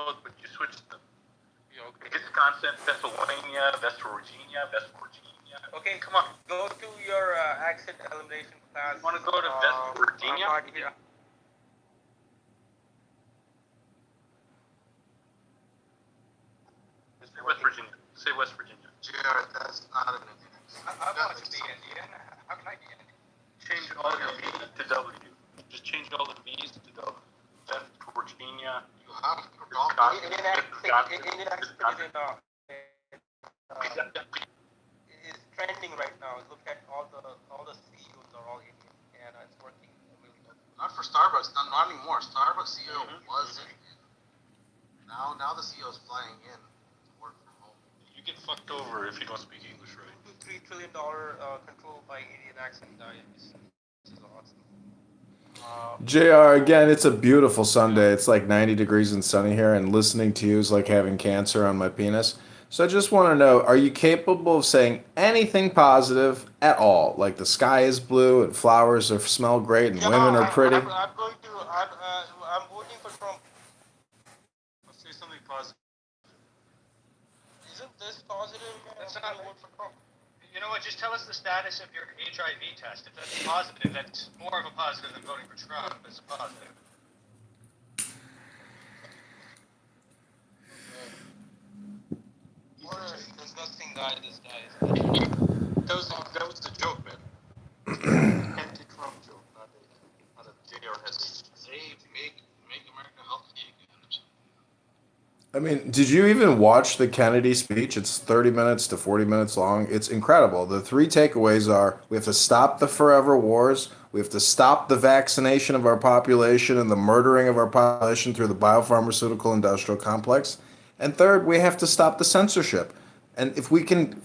both, but you switched them. Wisconsin, Pennsylvania, West Virginia. Okay, come on. Go to your accent elimination class. You want to go to West Virginia? West Virginia. Say West Virginia. JR, that's not an Indian. I want to be Indian. How can I be Indian? Change all your V's to W. Just change all the V's to W. West Virginia. You have to Indian accent is trending right now. Look at all the CEOs are all Indian, and it's working really well. Not for Starbucks, not anymore. Starbucks CEO was Indian. Now the CEO is flying in to work from home. You get fucked over if you don't speak English right. $3 trillion controlled by Indian accent guys. This is awesome. JR, again, it's a beautiful Sunday. It's like 90 degrees and sunny here, and listening to you is like having cancer on my penis. So I just want to know, are you capable of saying anything positive at all? Like the sky is blue and flowers smell great and women are pretty? I'm voting for Trump. Let's say something positive. Isn't this positive? That's not vote for Trump. You know what? Just tell us the status of your HIV test. If that's positive, that's more of a positive than voting for Trump. It's a positive. Disgusting guy, this guy is. That was the joke, man. Anti-Trump joke, not a JR has. Make America healthy again. I mean, did you even watch the Kennedy speech? It's 30 minutes to 40 minutes long. It's incredible. The three takeaways are we have to stop the forever wars, we have to stop the vaccination of our population and the murdering of our population through the biopharmaceutical industrial complex, and third, we have to stop the censorship. And if we can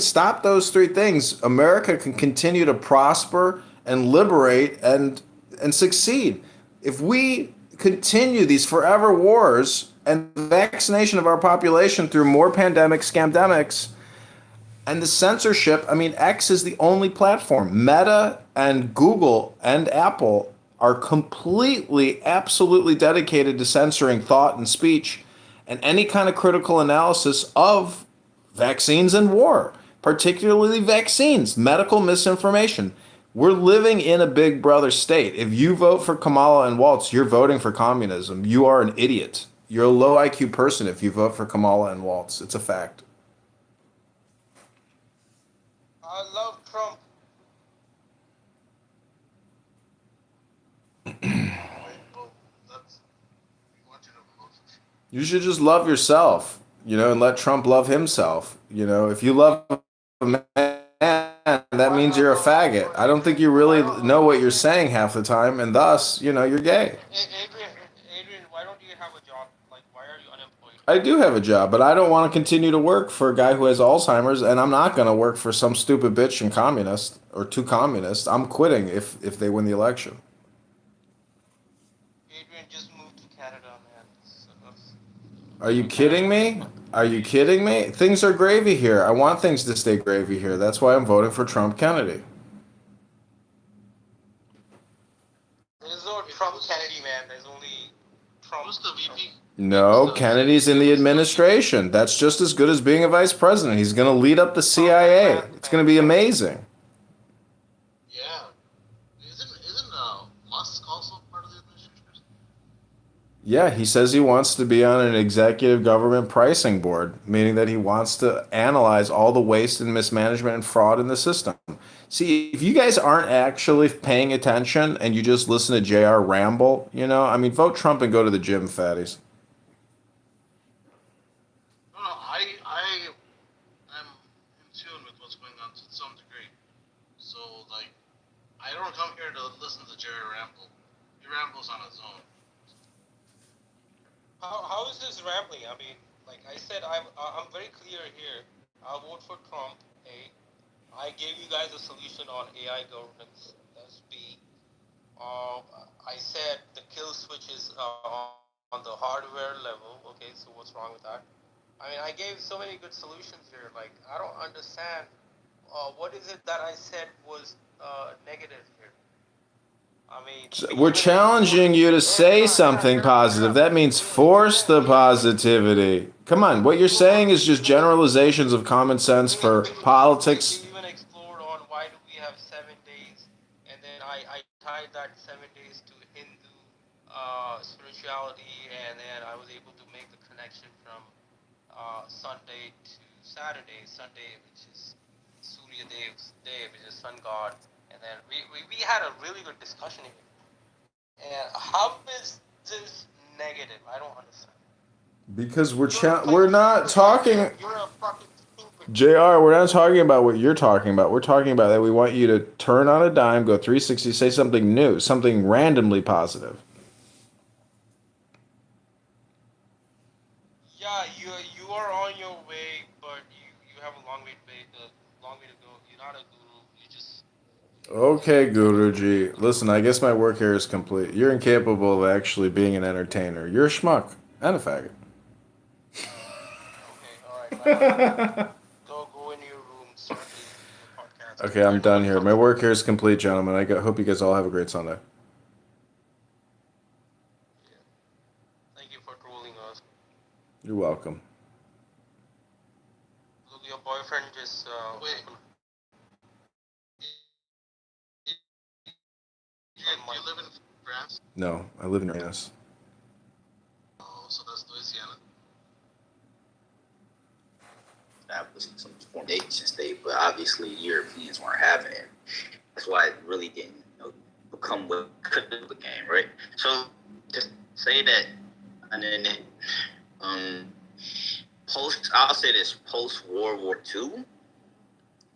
stop those three things, America can continue to prosper and liberate and succeed. If we continue these forever wars and vaccination of our population through more pandemic scamdemics and the censorship, I mean, X is the only platform. Meta and Google and Apple are completely, absolutely dedicated to censoring thought and speech and any kind of critical analysis of vaccines and war, particularly vaccines, medical misinformation. We're living in a big brother state. If you vote for Kamala and Waltz, you're voting for communism. You are an idiot. You're a low IQ person if you vote for Kamala and Waltz. It's a fact. I love Trump. You should just love yourself, and let Trump love himself. If you love a man, that means you're a faggot. I don't think you really know what you're saying half the time, and thus, you're gay. Adrian, why don't you have a job? Like, why are you unemployed? I do have a job, but I don't want to continue to work for a guy who has Alzheimer's, and I'm not going to work for some stupid bitch and communist or two communists. I'm quitting if they win the election. Adrian, just moved to Canada, man. Are you kidding me? Are you kidding me? Things are gravy here. I want things to stay gravy here. That's why I'm voting for Trump Kennedy. There's no Trump Kennedy, man. There's only Trump. Who's the VP? No, Kennedy's in the administration. That's just as good as being a vice president. He's going to lead up the CIA. It's going to be amazing. Yeah. Isn't Musk also part of the administration? Yeah, he says he wants to be on an executive government pricing board, meaning that he wants to analyze all the waste and mismanagement and fraud in the system. See, if you guys aren't actually paying attention and you just listen to JR ramble, vote Trump and go to the gym, fatties. No, I'm in tune with what's going on to some degree. So, I don't come here to listen to Jerry ramble. He rambles on his own. How is this rambling? I mean, like I said, I'm very clear here. I'll vote for Trump. A. I gave you guys a solution on AI governance. That's B. I said the kill switch is on the hardware level. Okay, so what's wrong with that? I mean, I gave so many good solutions here. Like, I don't understand. What is it that I said was negative here? I mean, We're challenging you to say something positive. That means force the positivity. Come on, what you're saying is just generalizations of common sense for politics. We even explored on why do we have 7 days, and then I tied that 7 days to Hindu spirituality, and then I was able to make the connection from Sunday to Saturday. Sunday, which is Surya Dev's day, which is sun god, and then we had a really good discussion here. And how is this negative? I don't understand. Because we're not talking. You're a fucking stupid. JR, we're not talking about what you're talking about. We're talking about that we want you to turn on a dime, go 360, say something new, something randomly positive. Yeah, you are on your way, but you have a long way to go. You're not a guru. You just Okay, Guruji. Listen, I guess my work here is complete. You're incapable of actually being an entertainer. You're a schmuck and a faggot. okay. All right. Go in your room. Start the podcast. Okay, I'm done here. My work here is complete, gentlemen. Hope you guys all have a great Sunday. Thank you for trolling us. You're welcome. Look, your boyfriend just Wait. You live in France? No, I live in Uranus. Oh, so that's Louisiana. That was some nation state, but obviously Europeans weren't having it. That's why it really didn't become what could have became, right? So just say that, and then I'll say this, post World War II,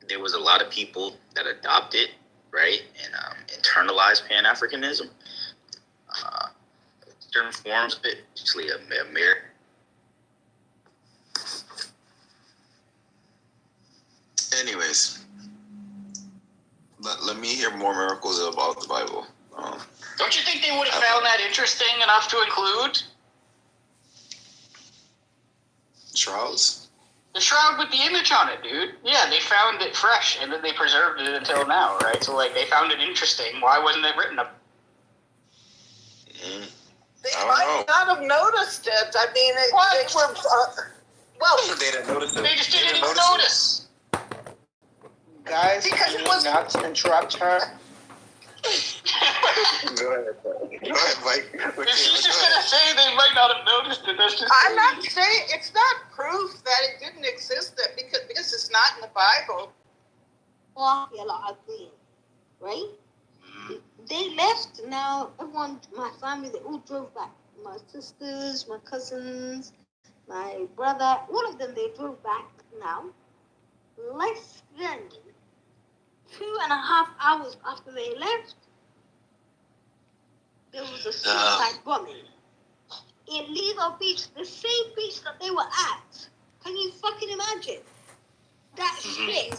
there was a lot of people that adopted, right, and internalized Pan-Africanism. Certain forms of it, especially America. Anyways, let me hear more miracles about the Bible. Don't you think they would have found that interesting enough to include? Shrouds? The shroud with the image on it, dude. Yeah, they found it fresh, and then they preserved it until now, right? So, like, they found it interesting. Why wasn't it written up? They I don't might not have noticed it. I mean, they were. Well, They didn't notice it. They just didn't even it. notice. guys, can you not interrupt her? Go ahead, Mike. If she's just gonna say they might not have noticed it, that's just. I'm not saying it's not proof that it didn't exist because it's not in the Bible. Right? They left. Now everyone, my family, they all drove back. My sisters, my cousins, my brother, all of them, they drove back now. Less than 2.5 hours after they left, there was a suicide bombing in Lido Beach, the same beach that they were at. Can you fucking imagine? That shit.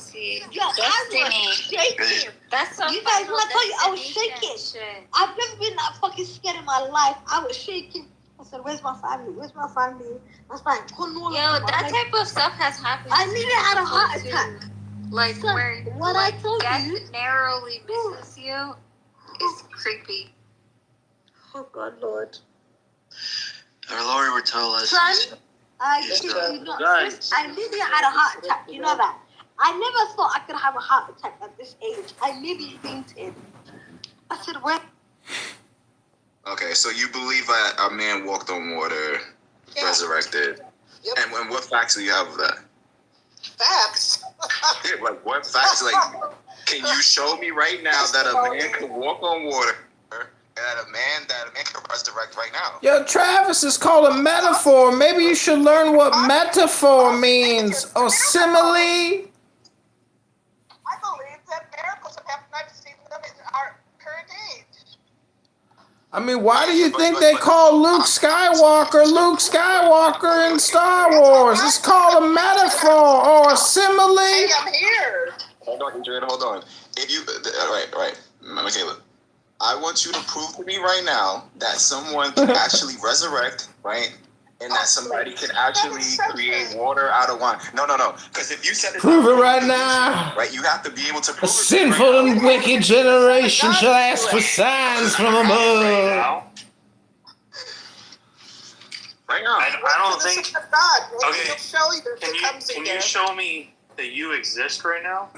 Yo, I was shaking. That's so You guys, when I tell you I was destination shaking, I've never been that fucking scared in my life. I was shaking. I said, "Where's my family? Where's my family?" That's fine. Yo, that type of stuff has happened. I to nearly me had a heart too. attack. Like Son, where what I told death you. narrowly misses you is creepy. Oh God, Lord. Our Lord would tell us. Son, I kid you not. I nearly had a heart attack. You know that. I never thought I could have a heart attack at this age. I nearly fainted. I said, "Where?" Okay, so you believe that a man walked on water, resurrected, Yep. and what facts do you have of that? Facts. Yeah, like what facts? Like, can you show me right now that a man can walk on water, and that a man can resurrect right now? Yo, Travis, is called a metaphor. Maybe you should learn what metaphor means. Or simile. I believe that miracles have happened. I've seen them in our current age. I mean, why do you think they call Luke Skywalker in Star Wars? It's called a metaphor or a simile. Hey, I'm here. Hold on, Adrian, hold on. If you, right, Michaela, I want you to prove to me right now that someone can actually resurrect, right? and that somebody can actually create water out of wine. No. Because if you said it, Prove it right now. right, you have to be able to A prove it. sinful and wicked generation shall ask for signs from above. Right now. I don't think. God, we'll Okay. show you that Can it comes you again. show me that you exist right now?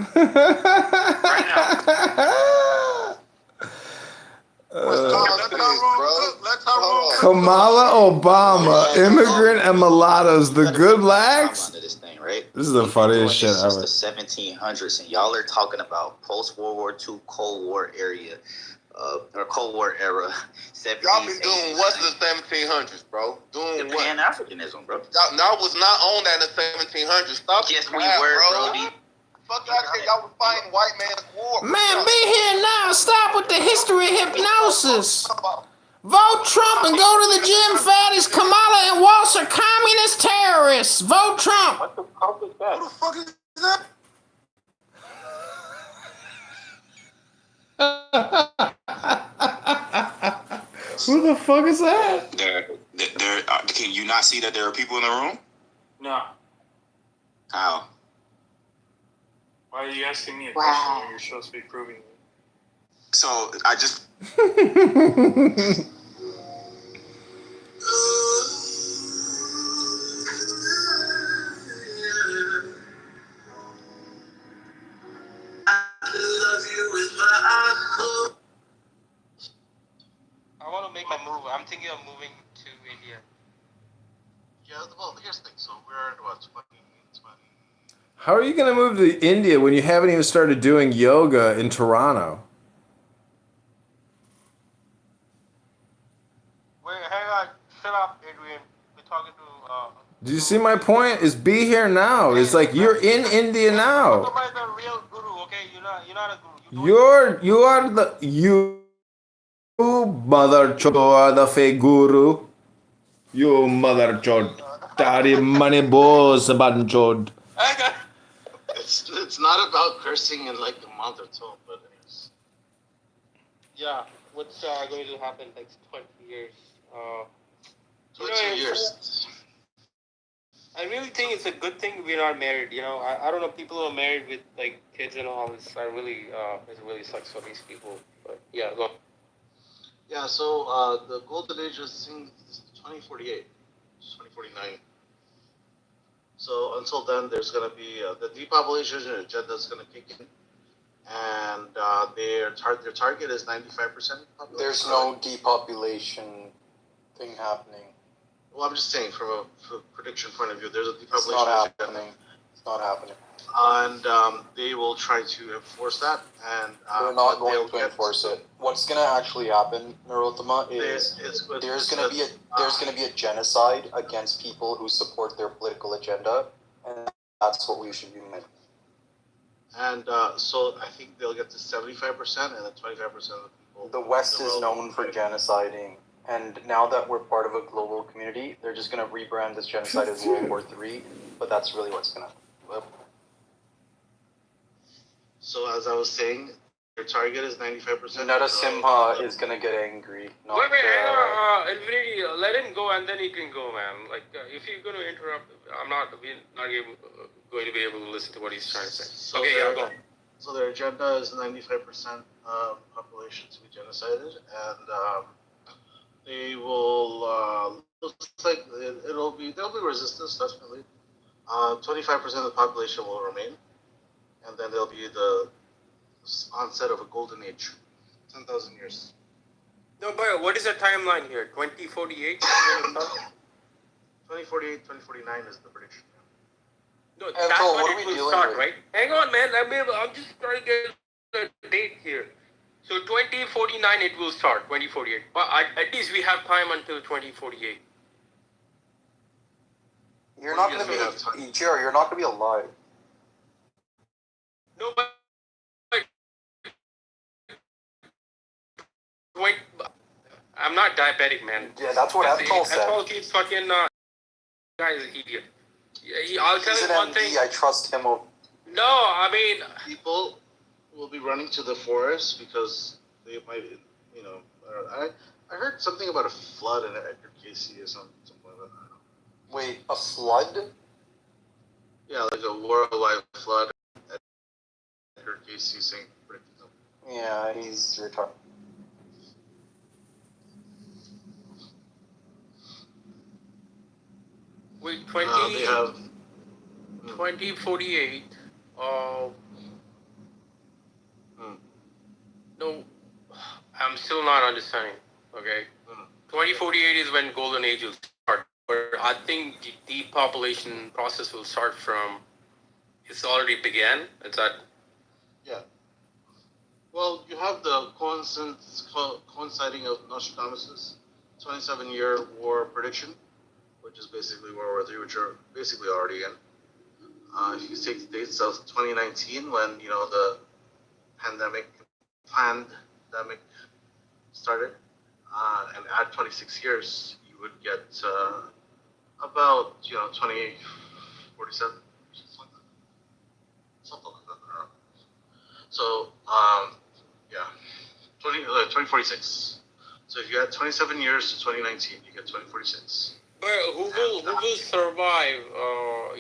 Kamala Obama, immigrant and mulattoes, the good blacks. Under this thing, right? This is the We've been doing funniest this shit since ever. the 1700s, and y'all are talking about post-World War II, Cold War area, or Cold War era. 70s, Y'all been doing 80s, what's the 1700s, bro? Doing the what? Pan-Africanism, bro. Y'all was not on that in the 1700s. Stop Yes, the we crap, were, bro. Brody. Fuck out of here. Y'all was fighting white man's war. Man, be here now. Stop with the history hypnosis. Vote Trump and go to the gym, fatties. Kamala and Waltz are communist terrorists. Vote Trump. What the fuck is that? Who the fuck is that? Who the fuck is that? Can you not see that there are people in the room? No. How? Why are you asking me a question when you're supposed to be proving it? So I just. I want to make my move. I'm thinking of moving to India. Yeah, well, here's the thing. So we're at what, 20. How are you gonna move to India when you haven't even started doing yoga in Toronto? Wait, hang on. Shut up, Adrian. We're talking to. Do you see my point? Is be here now. It's like you're in India now. Somebody's a real guru, okay? You're not a guru. You are the mother chod, the fake guru. You mother chod. Daddy money boss banchod. It's not about cursing in like a month or two, but anyways. Yeah, what's going to happen next 20 years? 22 years. I really think it's a good thing we're not married. You know, I don't know, people who are married with like kids and all. It really sucks for these people. But yeah, go. Yeah, so the golden age is 2048, 2049. So until then, there's going to be the depopulation agenda is going to kick in, and their target is 95% population. There's no depopulation thing happening. Well, I'm just saying from a prediction point of view, there's a It's depopulation not agenda. happening. It's not happening. And they will try to enforce that, and They're not going to enforce it. What's going to actually happen, Narottama, is there's going to be a genocide against people who support their political agenda, and that's what we should be doing. And so I think they'll get to 75%, and then 25% of the people. The West is known for genociding, and now that we're part of a global community, they're just going to rebrand this genocide as World War III, but that's really what's going to happen. So as I was saying, their target is 95%. Narasimha is going to get angry. Not, Wait, hang on, Infinity, let him go and then he can go, man. Like, if you're going to interrupt, we're not going to be able to listen to what he's trying to say. So Okay, yeah, go. So their agenda is 95% population to be genocided, and they will. Looks like there'll be resistance definitely. 25% of the population will remain, and then there'll be the onset of a golden age, 10,000 years. No, but what is the timeline here? 2048? 2048, 2049 is the prediction. No, And that's so when what are it we will dealing start, with? right? Hang on, man. I'm just trying to get a date here. So 2049 it will start, 2048. But at least we have time until 2048. You're not going to be, Jerry, you're not going to be alive. No, but I'm not diabetic, man. Yeah, that's what Ethel said. Ethel keeps fucking, guy is an idiot. I'll tell He's you an one MD, thing. I trust him. No, I mean, People will be running to the forest because they might, I heard something about a flood in Edgar Casey or something like that. Wait, a flood? Yeah, like a worldwide flood. Edgar Casey saying predicted them. Yeah, he's retarded. Wait, They have 2048. No, I'm still not understanding. Okay, 2048 is when golden age will start. But I think the depopulation process will start from. It's already began. It's at. Yeah. Well, you have the coinciding of Nostradamus' 27-year war prediction, which is basically World War III, which are basically already in. If you take the dates of 2019, when the pandemic started, and add 26 years, you would get about 2047, something like that. I don't know. So yeah, 2046. So if you add 27 years to 2019, you get 2046. But who will survive?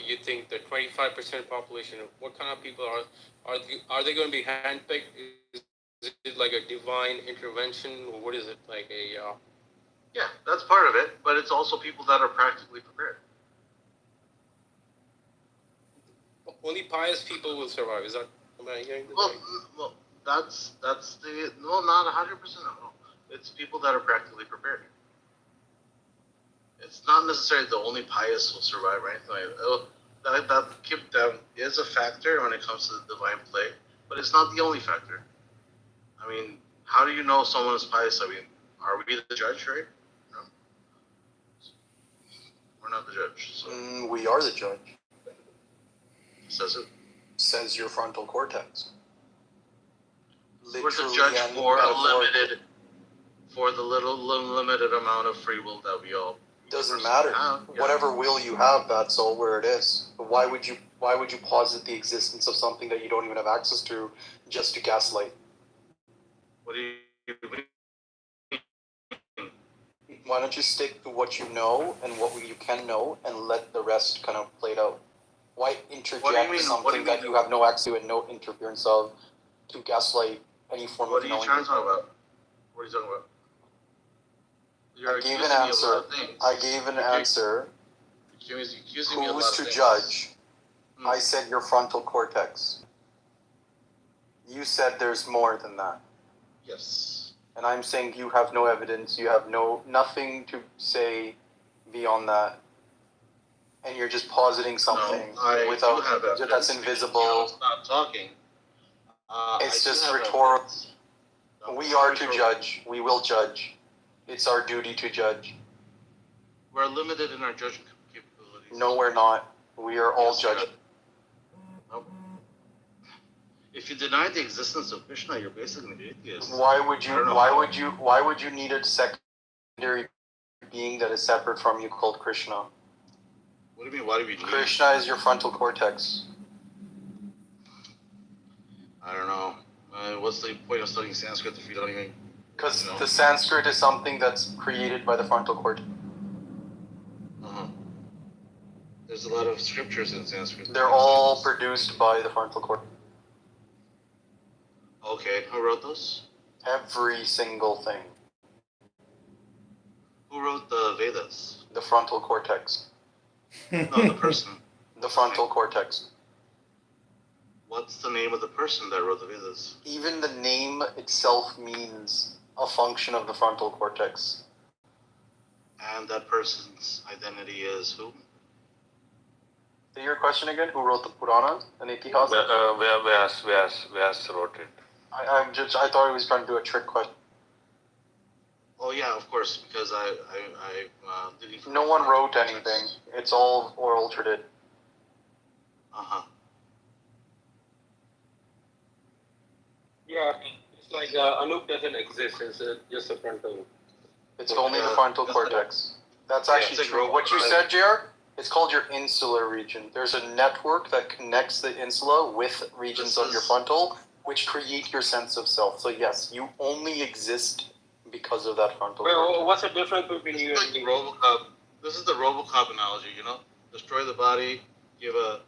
You think the 25% population? What kind of people are they going to be handpicked? Is it like a divine intervention, or what is it like a? Yeah, that's part of it, but it's also people that are practically prepared. Only pious people will survive. Is that? Am I hearing this right? Well, that's the no, not 100%. No, it's people that are practically prepared. It's not necessarily the only pious will survive or anything like that. That is a factor when it comes to the divine play, but it's not the only factor. I mean, how do you know someone is pious? I mean, are we the judge, right? No. We're not the judge. So. We are the judge. Says it. Says your frontal cortex. We're the judge for the limited amount of free will that we all. Doesn't matter. Yeah. Whatever will you have, that's all where it is. But why would you posit the existence of something that you don't even have access to just to gaslight? What do you mean? Why don't you stick to what you know and what you can know and let the rest kind of play it out? Why interject something that you have no access to and no interference of to gaslight any form What of are knowing? you trying to talk about? What are you talking about? I gave an answer. Who's to judge? I said your frontal cortex. You said there's more than that. Yes. And I'm saying you have no evidence. You have nothing to say beyond that. And you're just positing something that's invisible. Not talking. It's just rhetorical. We are to judge. We will judge. It's our duty to judge. We're limited in our judgment capabilities. No, we're not. We are all judged. Nope. If you deny the existence of Krishna, you're basically an atheist. Why would you need a secondary being that is separate from you called Krishna? What do you mean? Why do we need Krishna is your frontal cortex. I don't know. What's the point of studying Sanskrit if you don't even... Because the Sanskrit is something that's created by the frontal cortex. There's a lot of scriptures in Sanskrit. They're all produced by the frontal cortex. Okay, who wrote those? Every single thing. Who wrote the Vedas? The frontal cortex. No, the person. The frontal cortex. What's the name of the person that wrote the Vedas? Even the name itself means a function of the frontal cortex. And that person's identity is who? Say your question again. Who wrote the Puranas and Itihas? Vyas wrote it. I thought he was trying to do a trick question. Oh yeah, of course, because I didn't. No one wrote anything. It's all oral tradition. Yeah, it's like Anup doesn't exist. It's just a frontal. It's only the frontal cortex. That's actually true. What you said, JR, it's called your insular region. There's a network that connects the insula with regions of your frontal, which create your sense of self. So yes, you only exist because of that frontal cortex. What's the difference between you and me? this is the RoboCop analogy, you know? Destroy the body, give a.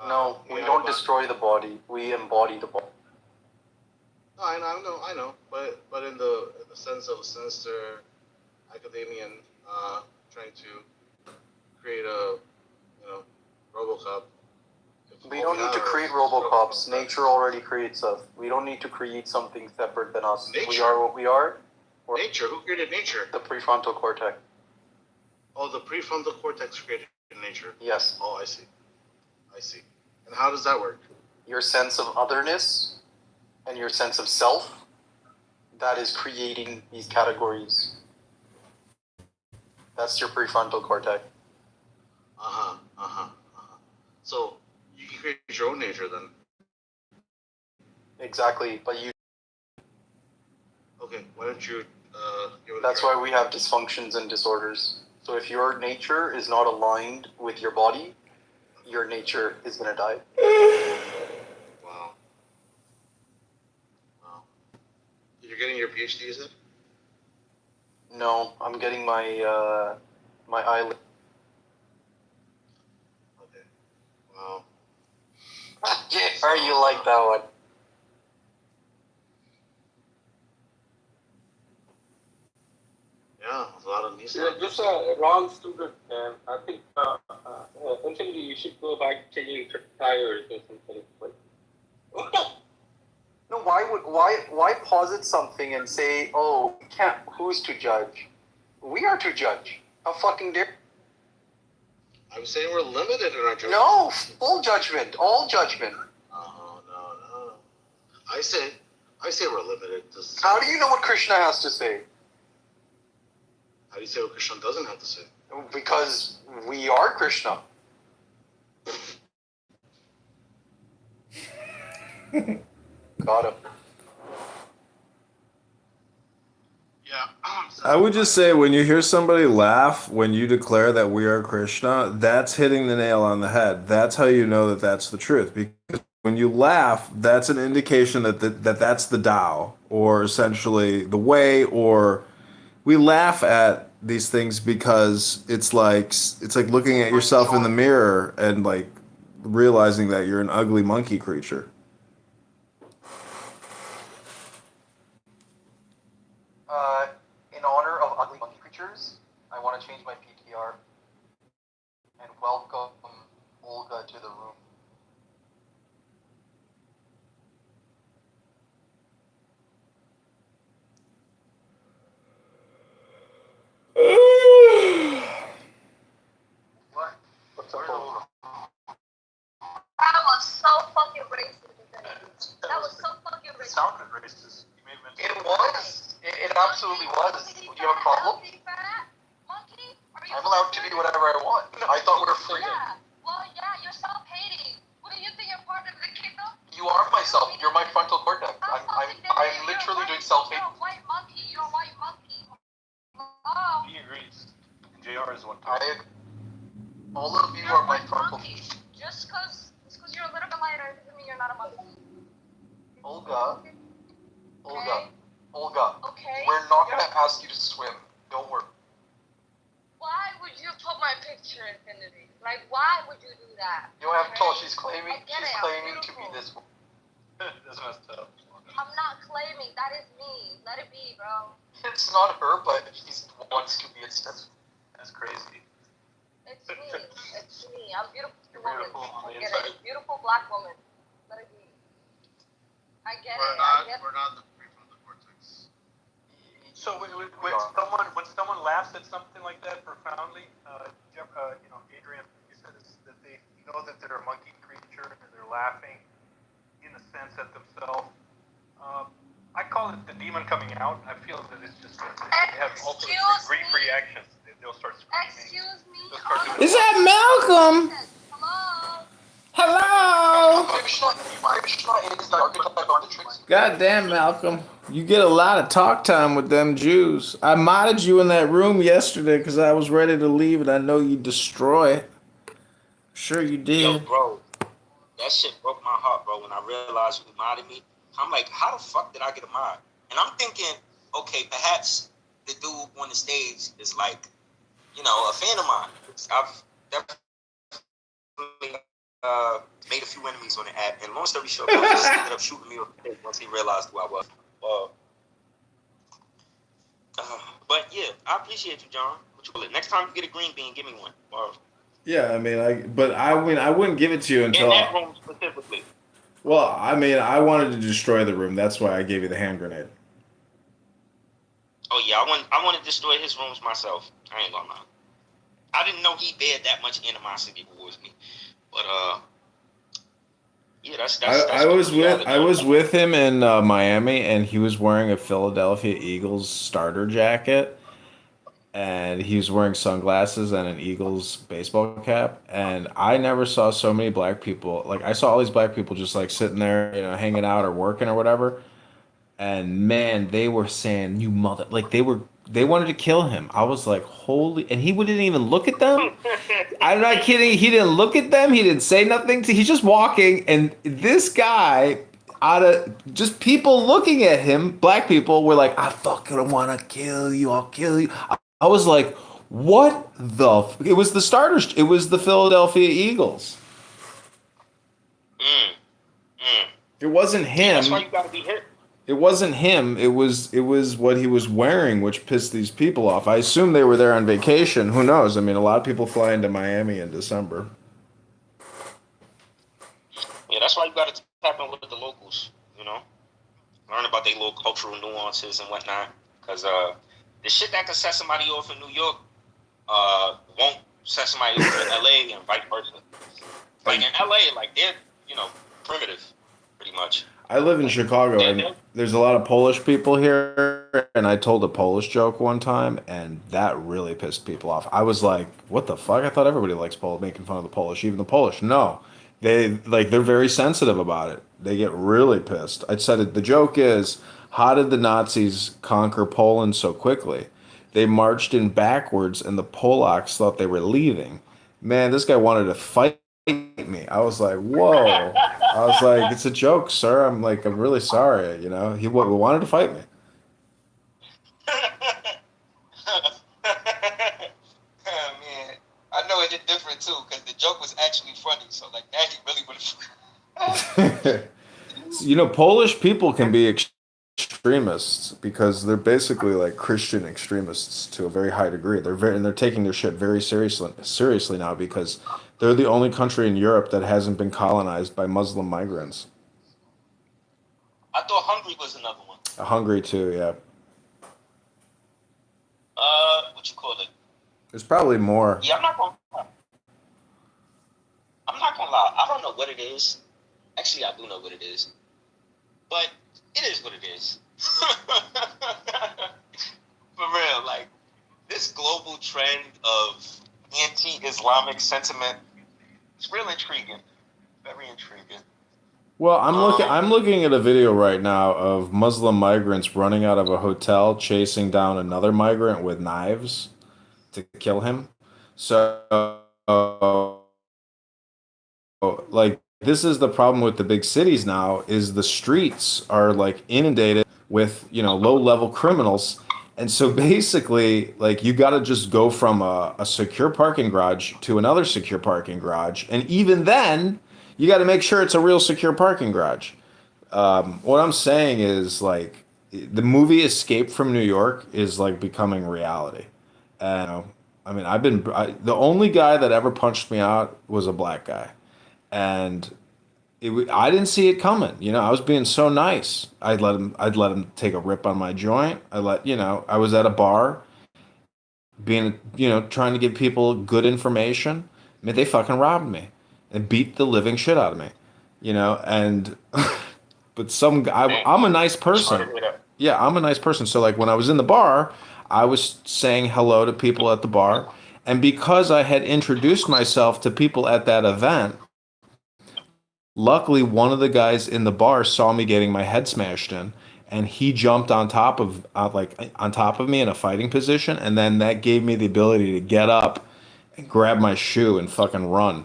No, we AI don't body. destroy the body. We embody the body. No, I know, but in the sense of a sinister academian trying to create a, RoboCop. We don't need to create Robocops. Nature already creates us. We don't need to create something separate than us. We Nature? are what we are. Nature? Who created nature? The prefrontal cortex. Oh, the prefrontal cortex created nature. Yes. Oh, I see. And how does that work? Your sense of otherness and your sense of self, that is creating these categories. That's your prefrontal cortex. So you can create your own nature then. Exactly, but you. Okay, why don't you give it a That's try? why we have dysfunctions and disorders. So if your nature is not aligned with your body, your nature is gonna die. Wow. You're getting your PhD, is it? No, I'm getting my my eyelid. Okay. Wow. Are you like that one? Yeah, a lot of Nissan. You're just a wrong student, man. I think Infinity, you should go back changing tires or something. No, why posit something and say, oh, we can't, who's to judge? We are to judge. How fucking dare? I'm saying we're limited in our judgment. No, full judgment, all judgment. No. I say we're limited. How do you know what Krishna has to say? How do you say what Krishna doesn't have to say? Because we are Krishna. Got him. Yeah. I would just say when you hear somebody laugh when you declare that we are Krishna, that's hitting the nail on the head. That's how you know that that's the truth. Because when you laugh, that's an indication that that's the Tao, or essentially the way. Or we laugh at these things because it's like looking at yourself in the mirror and like realizing that you're an ugly monkey creature. In honor of ugly monkey creatures, I want to change my PTR and welcome Olga to the room. What? What's up, Olga? That was so fucking racist. That was so fucking racist. It sounded racist. It was. It absolutely was. Do you have a problem? I'm allowed to be whatever I want. I thought we were free. Yeah. Well, yeah, you're self-hating. What do you think you're part of the kingdom? You are myself. You're my frontal cortex. I'm literally doing self-hate. You're a white monkey. You're a white monkey. Oh. He agrees. JR is one too. All of you are my frontal. Just because you're a little bit lighter doesn't mean you're not a monkey. Olga. Okay. We're not gonna ask you to swim. Don't worry. Why would you put my picture in Infinity? Like, why would you do that? You have told she's claiming I get it, to be beautiful. this. That's messed up. I'm not claiming. That is me. Let it be, bro. It's not her, but she wants to be. That's crazy. It's me. It's me. I'm beautiful woman. Beautiful on the I get inside. it. Beautiful black woman. Let it be. I get We're it. not. I get We're not the prefrontal cortex. So when someone laughs at something like that profoundly, Adrian, you said that they know that they're a monkey creature and they're laughing in a sense at themselves. I call it the demon coming out. I feel that it's just that they have also grief reactions. They'll start screaming. Excuse me. They'll start doing Is that Malcolm? Hello? God damn, Malcolm. You get a lot of talk time with them Jews. I modded you in that room yesterday because I was ready to leave and I know you'd destroy it. Sure you did. Yo, bro, that shit broke my heart, bro, when I realized you modded me. I'm like, how the fuck did I get a mod? And I'm thinking, okay, perhaps the dude on the stage is like a fan of mine. I've definitely made a few enemies on the app, and long story short, he just ended up shooting me over the head once he realized who I was. But yeah, I appreciate you, John. What you call it? Next time you get a green bean, give me one. Yeah, I mean, I wouldn't give it to you In until. that room specifically. Well, I mean, I wanted to destroy the room. That's why I gave you the hand grenade. Oh yeah, I want to destroy his rooms myself. I ain't gonna lie. I didn't know he bared that much animosity towards me, but yeah, that's I was with him in Miami, and he was wearing a Philadelphia Eagles starter jacket, and he was wearing sunglasses and an Eagles baseball cap. And I never saw so many black people. Like, I saw all these black people just like sitting there, hanging out or working or whatever. And man, they were saying, "You mother!" Like they wanted to kill him. I was like, "Holy!" And he didn't even look at them. I'm not kidding. He didn't look at them. He didn't say nothing. He's just walking, and this guy, out of just people looking at him, black people were like, "I fucking want to kill you. I'll kill you." I was like, "What the?" It was the starters. It was the Philadelphia Eagles. It wasn't him. That's why you gotta be hit. It wasn't him. It was what he was wearing, which pissed these people off. I assume they were there on vacation. Who knows? I mean, a lot of people fly into Miami in December. Yeah, that's why you gotta tap in with the locals. Learn about their little cultural nuances and whatnot. Because the shit that can set somebody off in New York won't set somebody off in LA and vice versa. Like in LA, like they're primitive, pretty much. I live in Chicago, and there's a lot of Polish people here, and I told a Polish joke one time, and that really pissed people off. I was like, what the fuck? I thought everybody likes making fun of the Polish, even the Polish. No. They're very sensitive about it. They get really pissed. I said the joke is, how did the Nazis conquer Poland so quickly? They marched in backwards, and the Polacks thought they were leaving. Man, this guy wanted to fight me. I was like, whoa. I was like, it's a joke, sir. I'm really sorry. He wanted to fight me. Man, I know it did different too, because the joke was actually funny. So now he really would have. Polish people can be extremists because they're basically like Christian extremists to a very high degree. They're taking their shit very seriously now because they're the only country in Europe that hasn't been colonized by Muslim migrants. I thought Hungary was another one. Hungary too, yeah. What you call it? There's probably more. Yeah, I'm not gonna lie. I don't know what it is. Actually, I do know what it is. But it is what it is. For real, like this global trend of anti-Islamic sentiment, it's real intriguing. Very intriguing. Well, I'm looking at a video right now of Muslim migrants running out of a hotel, chasing down another migrant with knives to kill him. So, this is the problem with the big cities now: is the streets are inundated with low-level criminals, and so basically, you got to just go from a secure parking garage to another secure parking garage, and even then, you got to make sure it's a real secure parking garage. What I'm saying is the movie Escape from New York is becoming reality. And I mean, the only guy that ever punched me out was a black guy, and I didn't see it coming. I was being so nice. I'd let him take a rip on my joint. I was at a bar, being trying to give people good information. I mean, they fucking robbed me and beat the living shit out of me, and but I'm a nice person. Yeah, I'm a nice person. So when I was in the bar, I was saying hello to people at the bar, and because I had introduced myself to people at that event, luckily one of the guys in the bar saw me getting my head smashed in, and he jumped on top of me in a fighting position, and then that gave me the ability to get up and grab my shoe and fucking run.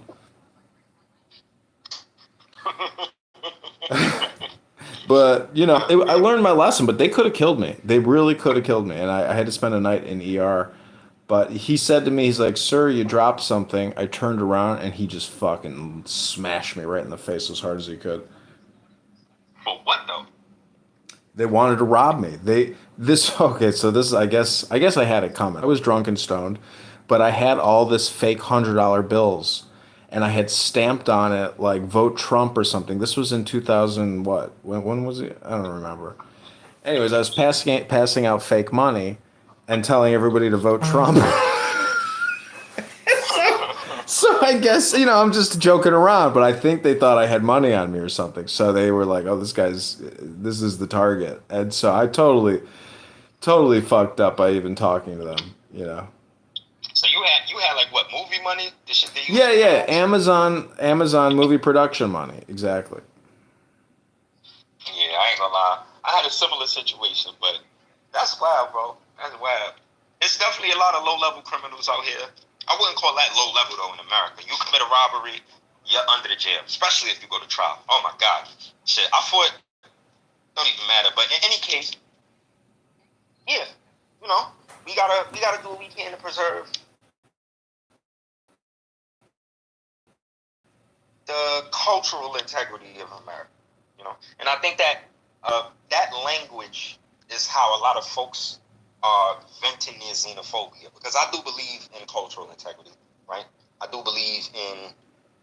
But I learned my lesson. But they could have killed me. They really could have killed me, and I had to spend a night in ER. But he said to me, he's like, "Sir, you dropped something." I turned around and he just fucking smashed me right in the face as hard as he could. For what though? They wanted to rob me. Okay, so this I guess I had it coming. I was drunk and stoned, but I had all this fake $100 bills, and I had stamped on it like "Vote Trump" or something. This was in 2000. What? When was it? I don't remember. Anyways, I was passing out fake money, and telling everybody to vote Trump. So I guess, I'm just joking around, but I think they thought I had money on me or something. So they were like, "Oh, this is the target." And so I totally fucked up by even talking to them. So you had like what, movie money? The shit they used Yeah, Amazon movie production money, exactly. Yeah, I ain't gonna lie. I had a similar situation, but that's wild, bro. That's wild. It's definitely a lot of low-level criminals out here. I wouldn't call that low-level, though, in America. You commit a robbery, you're under the jail, especially if you go to trial. Oh, my God. Shit, I thought, don't even matter. But in any case, yeah, we gotta do what we can to preserve the cultural integrity of America, And I think that that language is how a lot of folks are venting their xenophobia, because I do believe in cultural integrity, right? I do believe in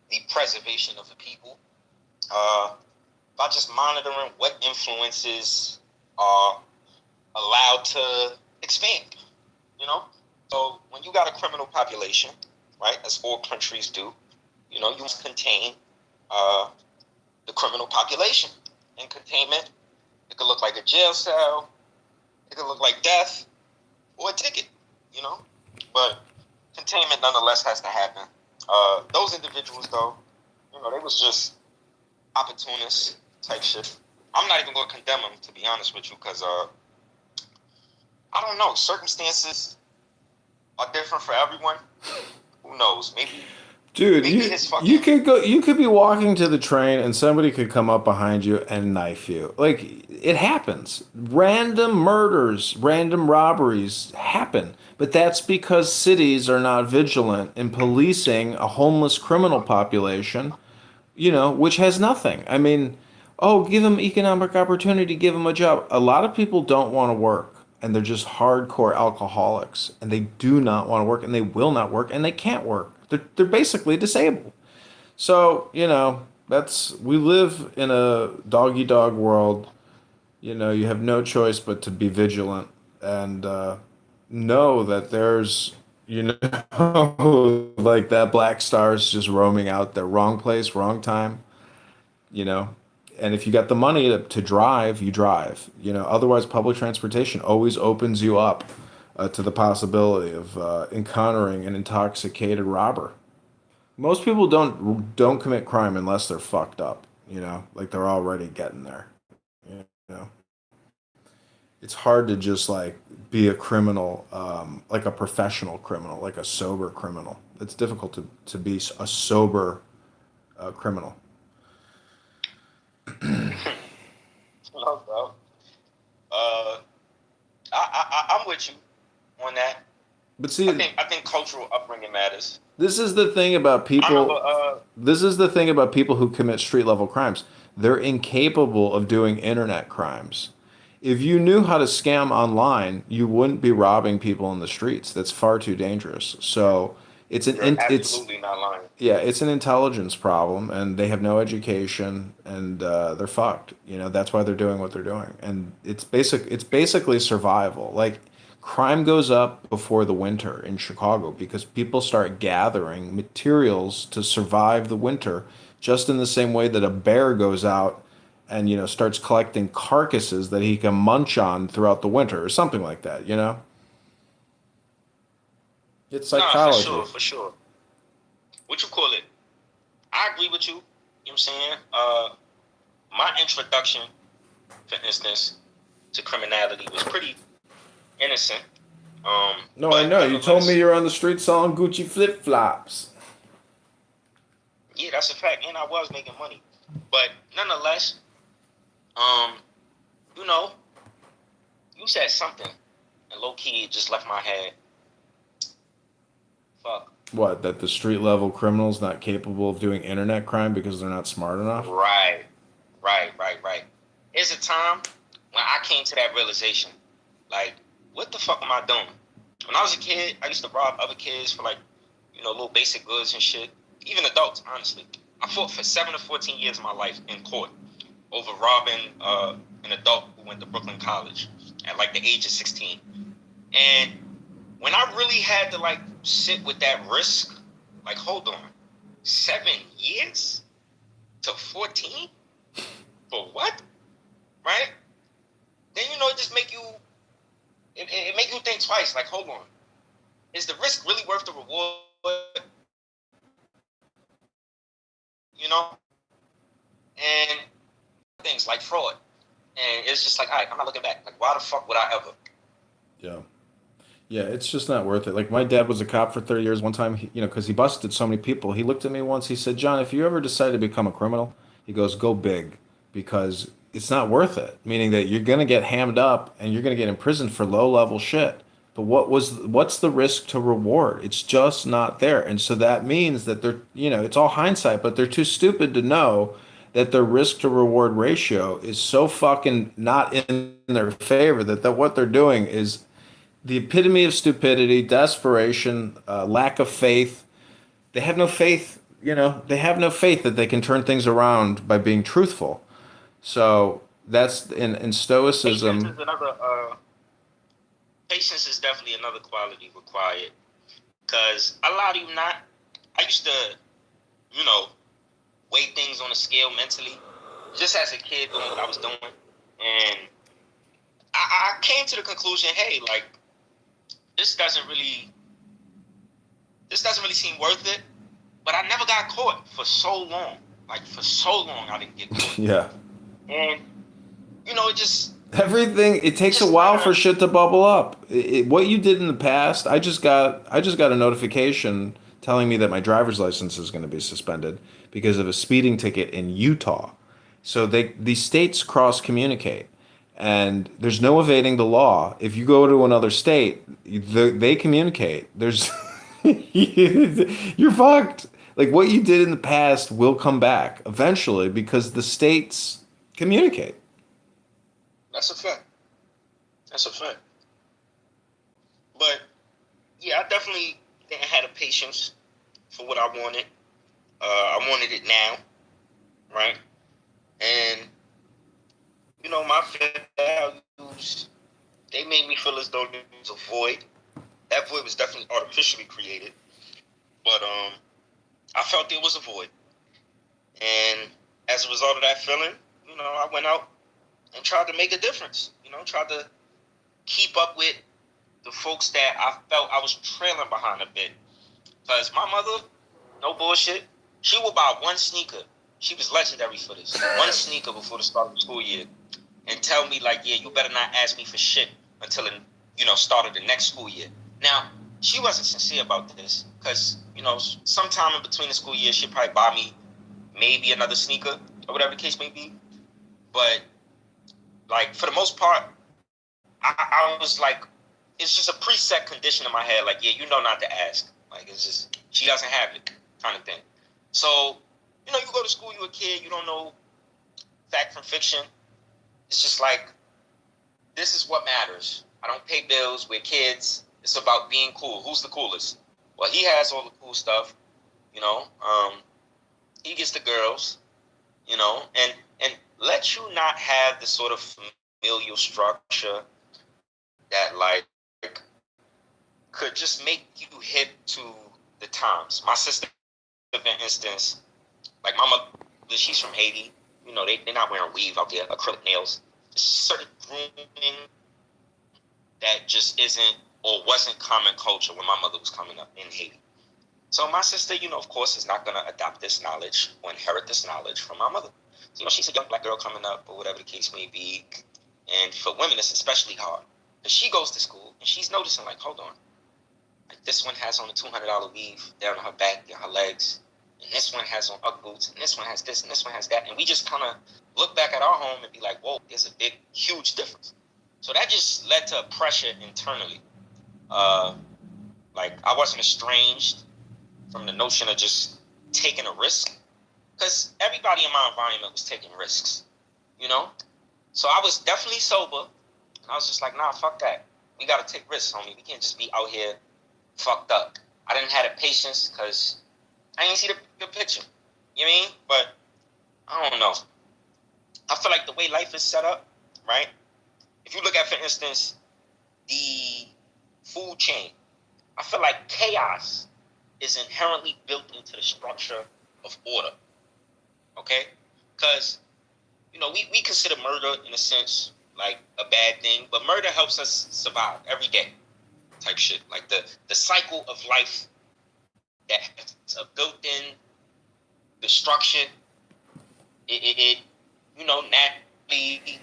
the preservation of the people by just monitoring what influences are allowed to expand, So when you got a criminal population, right, as all countries do, you must contain the criminal population. And containment, it could look like a jail cell, it could look like death, or a ticket, But containment nonetheless has to happen. Those individuals, though, they was just opportunists type shit. I'm not even going to condemn them, to be honest with you, because I don't know. Circumstances are different for everyone. Who knows? Maybe. Dude, you could be walking to the train and somebody could come up behind you and knife you. Like, it happens. Random murders, random robberies happen. But that's because cities are not vigilant in policing a homeless criminal population, which has nothing. I mean, give them economic opportunity, give them a job. A lot of people don't want to work, and they're just hardcore alcoholics, and they do not want to work, and they will not work, and they can't work. They're basically disabled. So, we live in a dog-eat-dog world. You have no choice but to be vigilant and know that there's, like that black star's just roaming out there, wrong place, wrong time, And if you got the money to drive, you drive. Otherwise, public transportation always opens you up to the possibility of encountering an intoxicated robber. Most people don't commit crime unless they're fucked up, like they're already getting there. It's hard to just like be a criminal, like a professional criminal, like a sober criminal. It's difficult to be a sober criminal. No, bro. I'm with you on that. But see, I think cultural upbringing matters. This is the thing about people. This is the thing about people who commit street level crimes. They're incapable of doing internet crimes. If you knew how to scam online, you wouldn't be robbing people in the streets. That's far too dangerous. So it's absolutely not lying. Yeah, it's an intelligence problem, and they have no education, and they're fucked. That's why they're doing what they're doing, and it's basically survival. Like, crime goes up before the winter in Chicago because people start gathering materials to survive the winter, just in the same way that a bear goes out and starts collecting carcasses that he can munch on throughout the winter or something like that. It's psychology. No, for sure. What you call it? I agree with you. You know what I'm saying? My introduction, for instance, to criminality was pretty innocent. No, I know. You told me you're on the street selling Gucci flip-flops. Yeah, that's a fact. And I was making money. But nonetheless, you said something, and low-key it just left my head. fuck? What, that the street level criminal's not capable of doing internet crime because they're not smart enough? Right. There's a time when I came to that realization. Like, what the fuck am I doing? When I was a kid, I used to rob other kids for like, little basic goods and shit. Even adults, honestly. I fought for 7 to 14 years of my life in court over robbing an adult who went to Brooklyn College at like the age of 16. And when I really had to like sit with that risk, like, hold on, 7 years to 14 for what? Right? Then it just make you think twice. Like, hold on, is the risk really worth the reward? And things like fraud, and it's just like, all right, I'm not looking back. Like, why the fuck would I ever? Yeah, it's just not worth it. Like, my dad was a cop for 30 years. One time, because he busted so many people, he looked at me once. He said, "John, if you ever decide to become a criminal," he goes, "go big, because it's not worth it." Meaning that you're gonna get hammed up and you're gonna get imprisoned for low level shit. But what's the risk to reward? It's just not there. And so that means that they're, it's all hindsight, but they're too stupid to know that their risk to reward ratio is so fucking not in their favor that what they're doing is the epitome of stupidity, desperation, lack of faith. They have no faith, they have no faith that they can turn things around by being truthful. So that's in stoicism. Patience is definitely another quality required, because a lot of you I used to, weigh things on a scale mentally, just as a kid doing what I was doing, and I came to the conclusion, hey, like, this doesn't really seem worth it, but I never got caught for so long. Like, for so long, I didn't get caught. Yeah. And, it just... Everything, it takes a while for shit to bubble up. What you did in the past, I just got a notification telling me that my driver's license is going to be suspended because of a speeding ticket in Utah. So these states cross communicate, and there's no evading the law. If you go to another state, they communicate. You're fucked. Like, what you did in the past will come back eventually because the states communicate. That's a fact. But, yeah, I definitely didn't have the patience for what I wanted. I wanted it now, right? And, my values, they made me feel as though there was a void. That void was definitely artificially created. But I felt there was a void. And as a result of that feeling, I went out and tried to make a difference, tried to keep up with the folks that I felt I was trailing behind a bit. Because my mother, no bullshit, she would buy one sneaker. She was legendary for this. One sneaker before the start of the school year. And tell me, like, yeah, you better not ask me for shit until, start of the next school year. Now, she wasn't sincere about this. Because, sometime in between the school year, she'd probably buy me maybe another sneaker or whatever the case may be. But, like, for the most part, I was like, it's just a preset condition in my head. Like, yeah, not to ask. Like, it's just, she doesn't have it kind of thing. So, you go to school, you're a kid, you don't know fact from fiction. It's just like, this is what matters. I don't pay bills, we're kids. It's about being cool. Who's the coolest? Well, he has all the cool stuff, he gets the girls, and let you not have the sort of familial structure that, like, could just make you hip to the times. My sister, for instance, like, my mother, she's from Haiti. They're not wearing weave out there, acrylic nails. There's certain grooming that just isn't or wasn't common culture when my mother was coming up in Haiti. So my sister, of course, is not going to adopt this knowledge or inherit this knowledge from my mother. So, she's a young black girl coming up or whatever the case may be. And for women, it's especially hard. Because she goes to school and she's noticing, like, hold on. Like, this one has on a $200 weave down on her back and her legs. And this one has on Ugg boots. And this one has this and this one has that. And we just kind of look back at our home and be like, whoa, there's a big, huge difference. So that just led to pressure internally. Like, I wasn't estranged from the notion of just taking a risk, because everybody in my environment was taking risks, you know? So I was definitely sober, and I was just like, nah, fuck that. We gotta take risks, homie. We can't just be out here fucked up. I didn't have the patience, because I didn't see the picture. You know what I mean? But, I don't know. I feel like the way life is set up, right? If you look at, for instance, the food chain, I feel like chaos is inherently built into the structure of order. Okay? Because, you know, we consider murder, in a sense, like a bad thing, but murder helps us survive every day type shit. Like the cycle of life that has a built-in destruction, it you know, naturally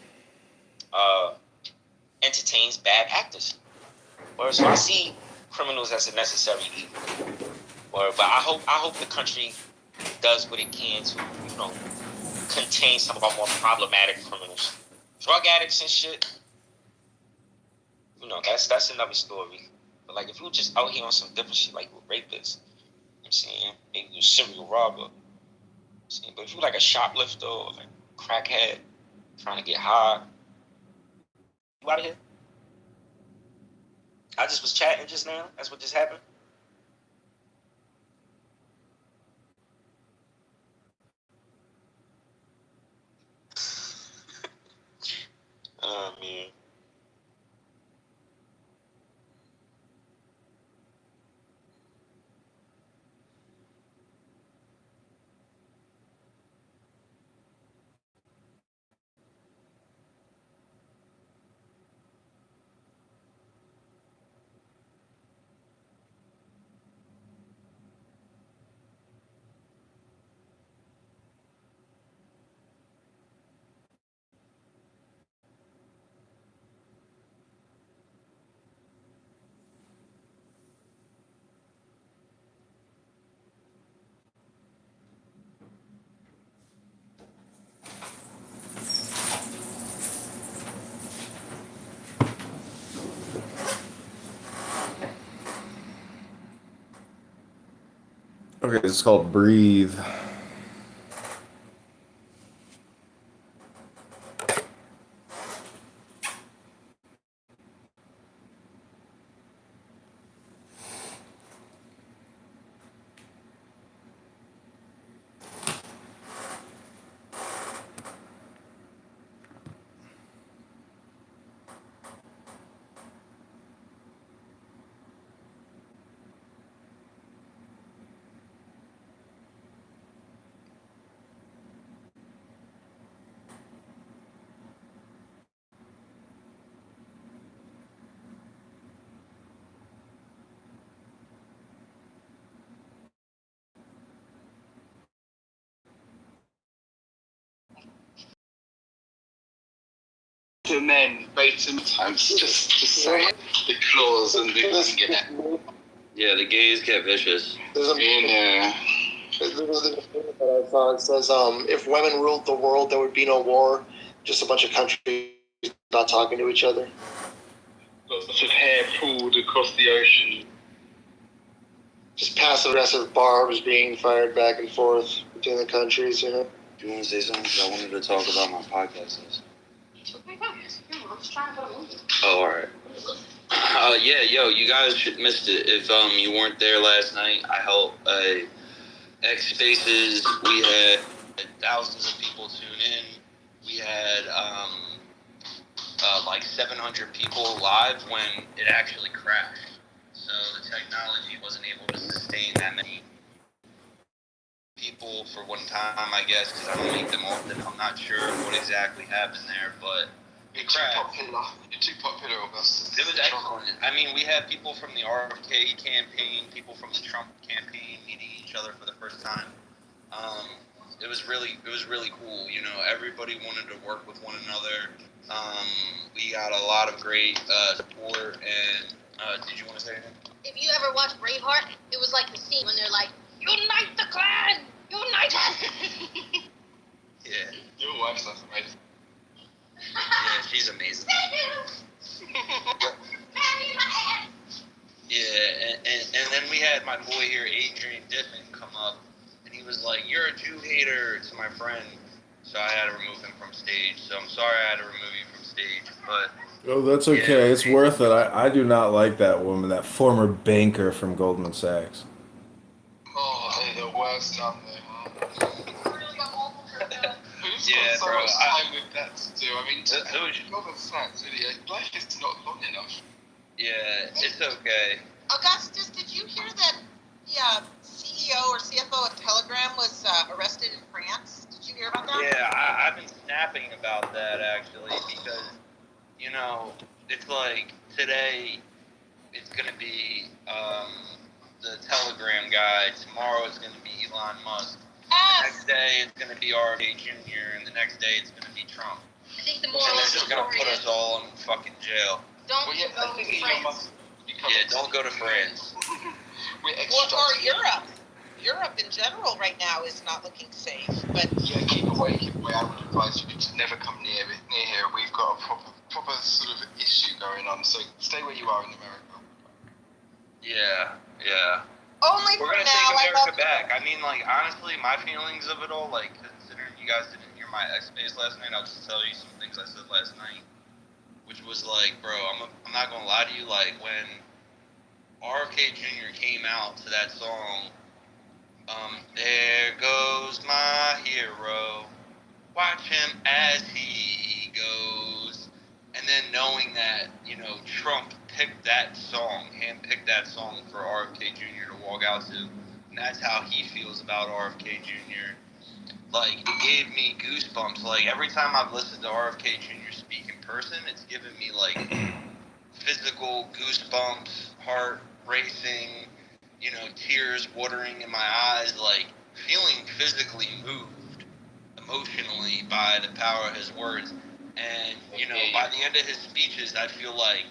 entertains bad actors. Or so I see criminals as a necessary evil. But I hope the country does what it can to, you know, contain some of our more problematic criminals. Drug addicts and shit, you know, that's another story. But like, if you were just out here on some different shit, like with rapists, you know what I'm saying, maybe you a serial robber, you know what I'm saying? But if you like a shoplifter or like a crackhead trying to get high, you out of here? I just was chatting just now. That's what just happened. Oh, man. Okay, it's called Breathe. And then sometimes just say the claws and the Yeah, the gays get vicious. There's a that I saw. It says, if women ruled the world, there would be no war. Just a bunch of countries not talking to each other. Lots of hair pulled across the ocean. Just passive aggressive barbs being fired back and forth between the countries, you know. Do you want to say something? 'Cause I wanted to talk about my podcast. Oh, all right. Yeah, yo, you guys missed it. If you weren't there last night, I helped X Spaces. We had thousands of people tune in. We had like 700 people live when it actually crashed. So the technology wasn't able to sustain that many people for one time, I guess, because I don't make them often. I'm not sure what exactly happened there, but it crashed. You're too popular, Augustus. It was excellent. I mean, we had people from the RFK campaign, people from the Trump campaign meeting each other for the first time. It was really cool. You know, everybody wanted to work with one another. We got a lot of great support. And did you want to say anything? If you ever watch Braveheart, it was like the scene when they're like, "Unite the clan! Unite!" Yeah. Your wife's amazing. Yeah, she's amazing. Yeah, boy here, Adrian Dittman, come up, and he was like, "You're a Jew hater" to my friend. So I had to remove him from stage. So I'm sorry I had to remove you from stage, but. Oh, that's okay. It's worth it. I do not like that woman, that former banker from Goldman Sachs. Oh, they're the worst, aren't they? Who's Yeah, got so bro, much time with that to do? I mean, Goldman Sachs, really, life is not long enough. Yeah, it's okay. Augustus, did you hear that the CEO or CFO of Telegram was arrested in France? Did you hear about that? Yeah, I've been snapping about that actually because, you know, it's like today it's gonna be the Telegram guy. Tomorrow it's gonna be Elon Musk. The next day it's gonna be RFK Jr. and the next day it's gonna be Trump. I think the And moral they're of the just gonna story put is us all in fucking jail. don't Well, yeah, go I think to Elon France. Musk becomes. Yeah, don't go to France. We're Or Europe. Europe in general right now is not looking safe. But Yeah, keep away, keep away. I would advise you to never come near here. We've got a proper sort of issue going on. So stay where you are in America. Yeah, yeah. only We're for gonna now. take I love America back. I mean, like, honestly, my feelings of it all, like, considering you guys didn't hear my X space last night, I'll just tell you some things I said last night, which was like, bro, I'm not gonna lie to you, like, when RFK Jr. came out to that song, there goes my hero, watch him as he goes, and then knowing that, you know, Trump picked that song, handpicked that song for RFK Jr. to walk out to, and that's how he feels about RFK Jr. Like, it gave me goosebumps. Like, every time I've listened to RFK Jr. speak in person, it's given me, like, physical goosebumps, heart racing, you know, tears watering in my eyes, like, feeling physically moved emotionally by the power of his words. And, you know, by the end of his speeches, I feel like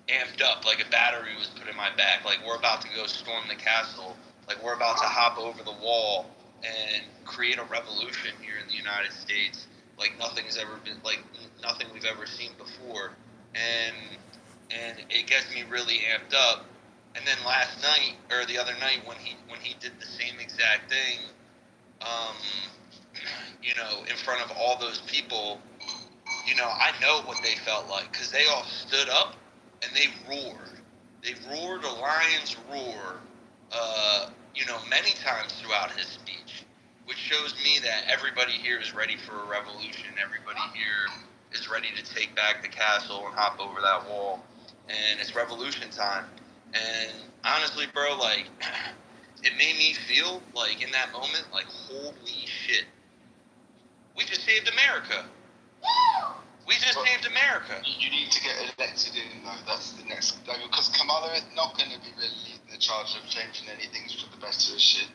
amped up, like a battery was put in my back. Like, we're about to go storm the castle. Like, we're about to hop over the wall and create a revolution here in the United States. Like, nothing's ever been, like, nothing we've ever seen before. And it gets me really amped up. And then last night, or the other night, when he did the same exact thing, you know, in front of all those people, you know, I know what they felt like, because they all stood up and they roared. They roared a lion's roar, you know, many times throughout his speech, which shows me that everybody here is ready for a revolution. Everybody here is ready to take back the castle and hop over that wall. And it's revolution time. And honestly, bro, like, it made me feel like in that moment, like, holy shit, we just saved America. We just saved America. You need to get elected in, though. That's the next. Because Kamala is not going to be really leading the charge of changing anything for the better of shit.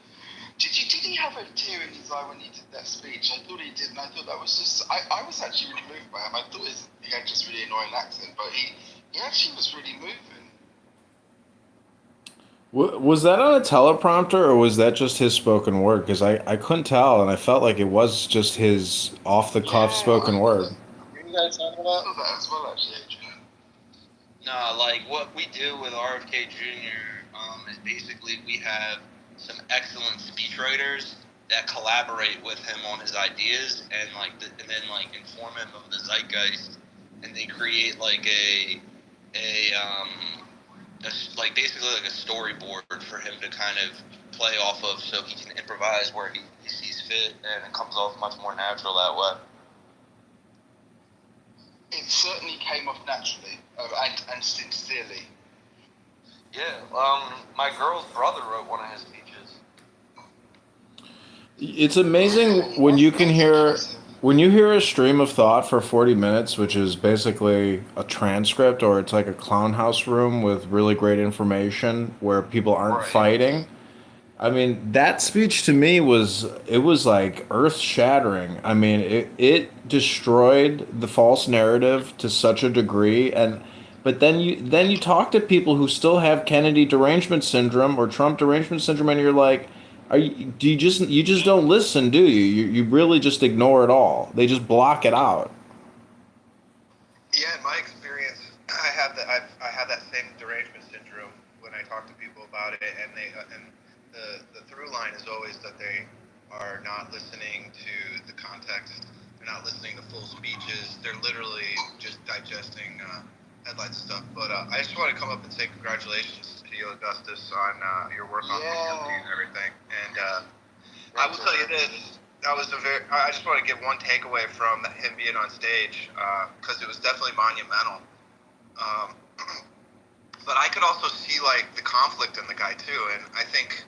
Did he have a tear in his eye when he did that speech? I thought he did, and I thought that was just. I was actually really moved by him. I thought he had just really annoying accent, but he actually was really moving. Was that on a teleprompter or was that just his spoken word? Because I couldn't tell, and I felt like it was just his off-the-cuff spoken word. You guys talking about that as well, actually, Adrian? No, like, what we do with RFK Jr. Is basically we have some excellent speechwriters that collaborate with him on his ideas and and then inform him of the zeitgeist, and they create like basically like a storyboard for him to kind of play off of, so he can improvise where he sees fit, and it comes off much more natural that way. It certainly came off naturally and sincerely. Yeah, my girl's brother wrote one of his speeches. It's amazing when you can hear a stream of thought for 40 minutes, which is basically a transcript, or it's like a clown house room with really great information where people aren't fighting. I mean, that speech to me was like earth shattering. I mean, it destroyed the false narrative to such a degree, but then you talk to people who still have Kennedy derangement syndrome or Trump derangement syndrome, and you're like, you just don't listen, do you? You really just ignore it all. They just block it out. Yeah, in my experience, I had that same derangement syndrome when I talk to people about it. about it, and the through line is always that they are not listening to the context. They're not listening to full speeches. They're literally just digesting headlines and stuff. But I just want to come up and say congratulations to you, Augustus, on your work on the campaign and everything. And I will tell you this. I just want to give one takeaway from him being on stage, because it was definitely monumental. But I could also see like the conflict in the guy too, and I think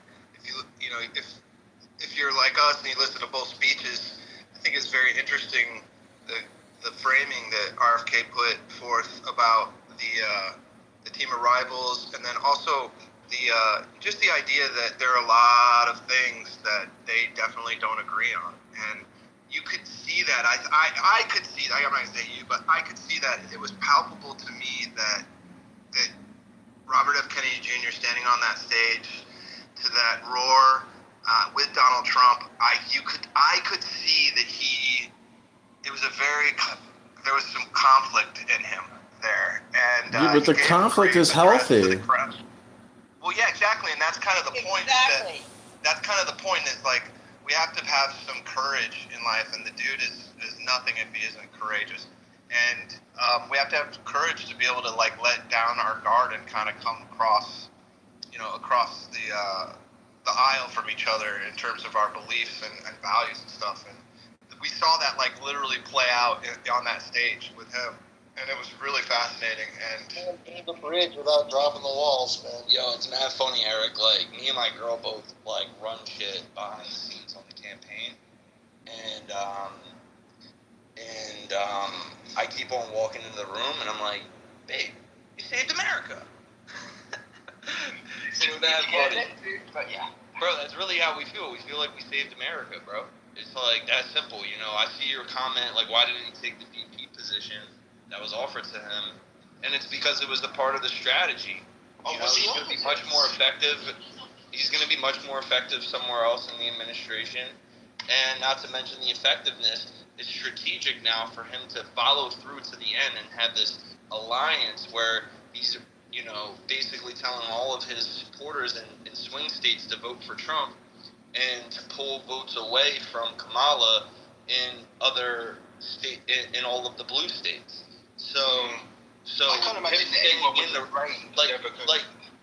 if you're like us and you listen to both speeches, I think it's very interesting the framing that RFK put forth about the team of rivals, and then also just the idea that there are a lot of things that they definitely don't agree on, and you could see that. I could see that. I'm not gonna say you, but I could see that it was palpable to me that Robert F. Kennedy Jr. standing on that stage to that roar with Donald Trump, I could see that there was some conflict in him there, and Yeah, but the conflict is healthy. Well, yeah, exactly, and that's kind of the point. Exactly. That's kind of the point. Is like we have to have some courage in life, and the dude is nothing if he isn't courageous. And we have to have courage to be able to like let down our guard and kind of come across the aisle from each other in terms of our beliefs and values and stuff. And we saw that like literally play out on that stage with him, and it was really fascinating. And Build the bridge without dropping the walls, man. Yo, it's mad funny, Eric. Like, me and my girl both, like, run shit behind the scenes on the campaign. And I keep on walking into the room, and I'm like, babe, you saved America. It's mad funny. But yeah. Bro, that's really how we feel. We feel like we saved America, bro. It's like that simple, you know. I see your comment, like, why didn't he take the VP position that was offered to him? And it's because it was a part of the strategy. You know, he's going to be much more effective. He's going to be much more effective somewhere else in the administration. And not to mention the effectiveness, it's strategic now for him to follow through to the end and have this alliance where he's, you know, basically telling all of his supporters in swing states to vote for Trump and to pull votes away from Kamala in other state, in all of the blue states. So I can't imagine him staying in the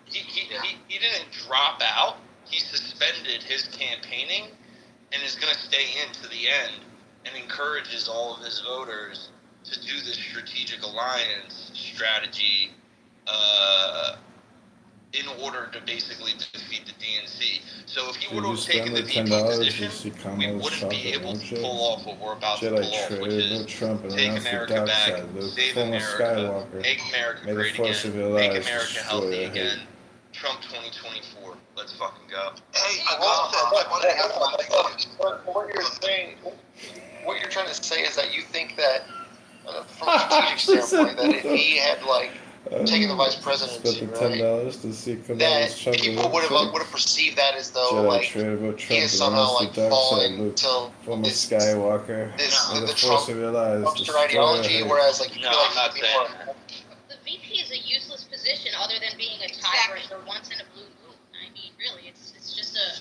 he didn't drop out. He suspended his campaigning and is going to stay in to the end and encourages all of his voters to do this strategic alliance strategy in order to basically defeat the DNC. So if he would have taken the VP position, we wouldn't be able to pull off what we're about to pull off, which is take America back, save America, make America great again, make America healthy again. Trump 2024. Let's fucking go. Hey, what you're trying to say is that you think that from a strategic standpoint, that if he had like taken the vice presidency, right, to see that people would have perceived that as though like he is somehow like falling to this Skywalker. the Trumpster ideology, whereas like you feel like not saying that. The VP is a useless position other than being a tiebreaker once in a blue moon. I mean, really, it's just a.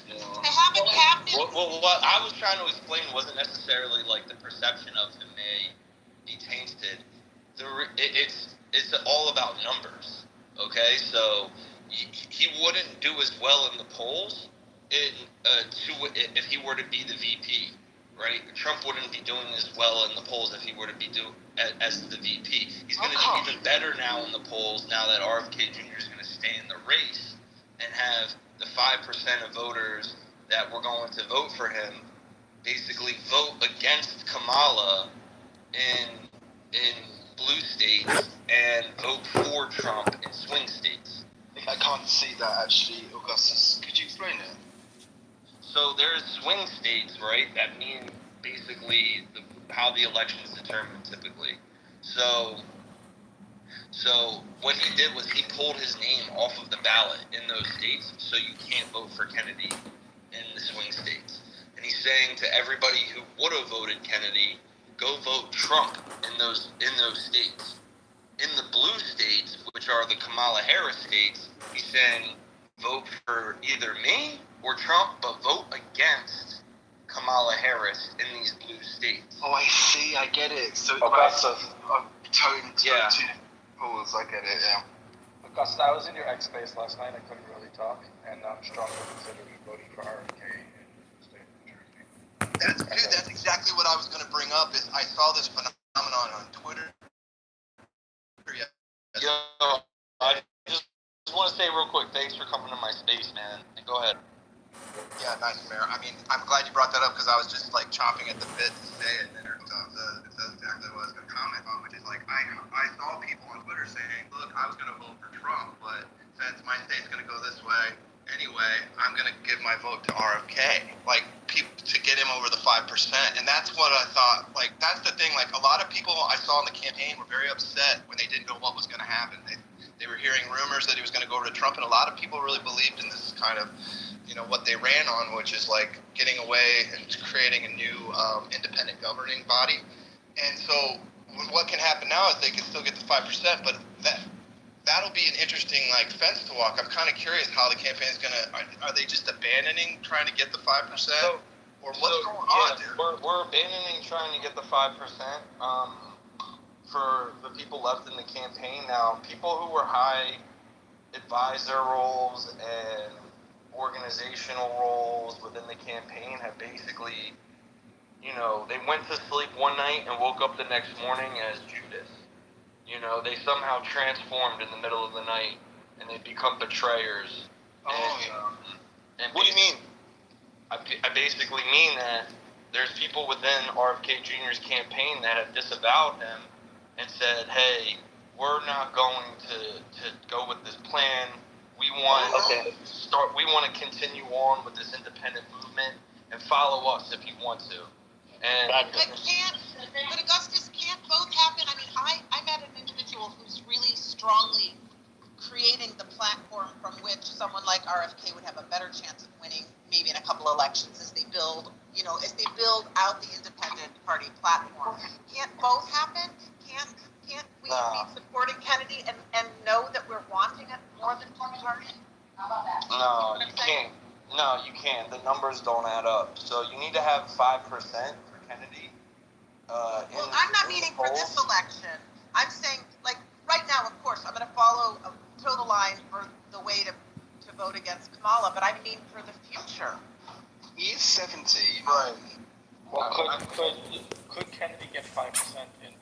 Well, what I was trying to explain wasn't necessarily like the perception of him may be tainted. It's all about numbers. Okay, so he wouldn't do as well in the polls if he were to be the VP. Right, Trump wouldn't be doing as well in the polls if he were to be as the VP. He's going to do even better now in the polls now that RFK Jr. is going to stay in the race and have the 5% of voters that were going to vote for him basically vote against Kamala in blue states and vote for Trump in swing states. I can't see that actually, Augustus. Could you explain it? So there's swing states, right, that mean basically how the election is determined typically. So what he did was he pulled his name off of the ballot in those states, so you can't vote for Kennedy in the swing states. And he's saying to everybody who would have voted Kennedy, go vote Trump in those states. In the blue states, which are the Kamala Harris states, he's saying vote for either me or Trump, but vote against Kamala Harris in these blue states. Oh, I see. I get it. So Augusta. Tone Yeah. to pause. I get it. Yeah. Augusta, I was in your X space last night. I couldn't really talk, and I'm strongly considering voting for RFK in the state of New Jersey. That's exactly what I was going to bring up. Is I saw this phenomenon on Twitter. Yo, I just want to say real quick, thanks for coming to my space, man. And go ahead. Yeah, nice, Mayor. I mean, I'm glad you brought that up because I was just like chomping at the bit to say it, and it says exactly what I was going to comment on, which is like I saw people on Twitter saying, look, I was going to vote for Trump, but since my state's going to go this way anyway, I'm going to give my vote to RFK, like people to get him over the 5%, and that's what I thought. Like that's the thing. Like a lot of people I saw in the campaign were very upset when they didn't know what was going to happen. They were hearing rumors that he was going to go over to Trump, and a lot of people really believed in this kind of, what they ran on, which is like getting away and creating a new independent governing body. And so what can happen now is they can still get the 5%, but that'll be an interesting fence to walk. I'm kind of curious how the campaign is gonna. Are they just abandoning trying to get the 5%, or what's going on, dude? We're abandoning trying to get the 5%. For the people left in the campaign now, people who were high advisor roles and organizational roles within the campaign have basically, they went to sleep one night and woke up the next morning as Judas. They somehow transformed in the middle of the night and they become betrayers. And what do you mean? I basically mean that there's people within RFK Jr.'s campaign that have disavowed him and said, hey, we're not going to go with this plan. We want to continue on with this independent movement and follow us if you want to. And but Augustus, can't both happen? I mean, I met an individual who's really strongly creating the platform from which someone like RFK would have a better chance of winning maybe in a couple elections as they build, out the independent party platform. Can't both happen? Can't we be supporting Kennedy and know that we're wanting it more than one party? How about that? No, you can't. No, you can't. The numbers don't add up. So you need to have 5% for Kennedy. Well, I'm not meaning for this election. I'm saying, right now, of course, I'm going to toe the line for the way to vote against Kamala, but I mean for the future. He's 70. Right. Well, could Kennedy get 5% in